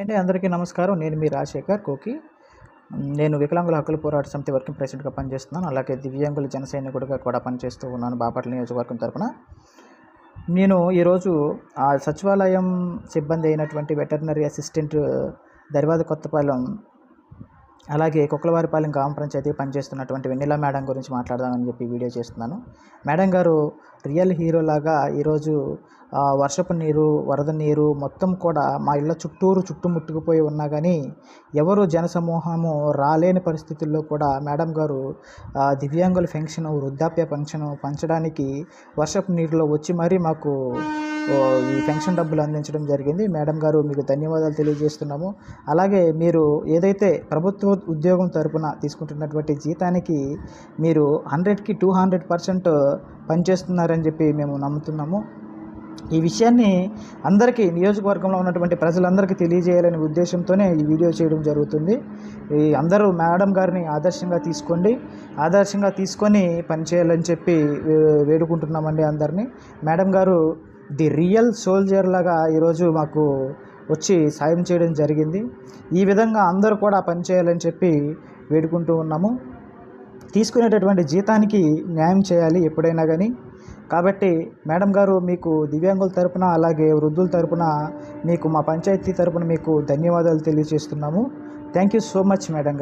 అండి అందరికీ నమస్కారం. నేను మీ రాజశేఖర్ కోకి. నేను వికలాంగుల హక్కుల పోరాట సమితి వర్కింగ్ ప్రెసిడెంట్‌గా పనిచేస్తున్నాను. అలాగే దివ్యాంగుల జన సైనికుడిగా కూడా పనిచేస్తూ ఉన్నాను బాపట్ల నియోజకవర్గం తరపున. నేను ఈరోజు సచివాలయం సిబ్బంది అయినటువంటి వెటర్నరీ అసిస్టెంట్ దర్వాద కొత్తపాలెం, అలాగే కుక్కలవారిపాలెం గ్రామ పంచాయతీ పనిచేస్తున్నటువంటి వెన్నెల మేడం గురించి మాట్లాడదామని చెప్పి వీడియో చేస్తున్నాను. మేడం గారు రియల్ హీరోలాగా ఈరోజు వర్షపు నీరు, వరద నీరు మొత్తం కూడా మా ఇళ్ళ చుట్టుముట్టుకుపోయి ఉన్నా కానీ ఎవరు జనసమూహము రాలేని పరిస్థితుల్లో కూడా మేడం గారు దివ్యాంగుల పెన్షన్, వృద్ధాప్య పెన్షన్ పంచడానికి వర్షపు నీరులో వచ్చి మరీ మాకు ఈ పెన్షన్ డబ్బులు అందించడం జరిగింది. మేడం గారు మీకు ధన్యవాదాలు తెలియజేస్తున్నాము. అలాగే మీరు ఏదైతే ప్రభుత్వ ఉద్యోగం తరపున తీసుకుంటున్నటువంటి జీతానికి మీరు 100కి 200% పనిచేస్తున్నారని చెప్పి మేము నమ్ముతున్నాము. ఈ విషయాన్ని అందరికీ, నియోజకవర్గంలో ఉన్నటువంటి ప్రజలందరికీ తెలియజేయాలనే ఉద్దేశంతోనే ఈ వీడియో చేయడం జరుగుతుంది. ఈ అందరూ మేడం గారిని ఆదర్శంగా తీసుకొని పనిచేయాలని చెప్పి వేడుకుంటున్నామండి అందరినీ. మేడం గారు ది రియల్ సోల్జర్ లాగా ఈరోజు మాకు వచ్చి సాయం చేయడం జరిగింది. ఈ విధంగా అందరూ కూడా పనిచేయాలని చెప్పి వేడుకుంటూ ఉన్నాము. తీసుకునేటటువంటి జీతానికి న్యాయం చేయాలి ఎప్పుడైనా కానీ. కాబట్టి మేడం గారు మీకు దివ్యాంగుల తరపున, అలాగే వృద్ధుల తరపున మీకు మా పంచాయతీ తరపున మీకు ధన్యవాదాలు తెలియజేస్తున్నాము. Thank you so much madam గారు.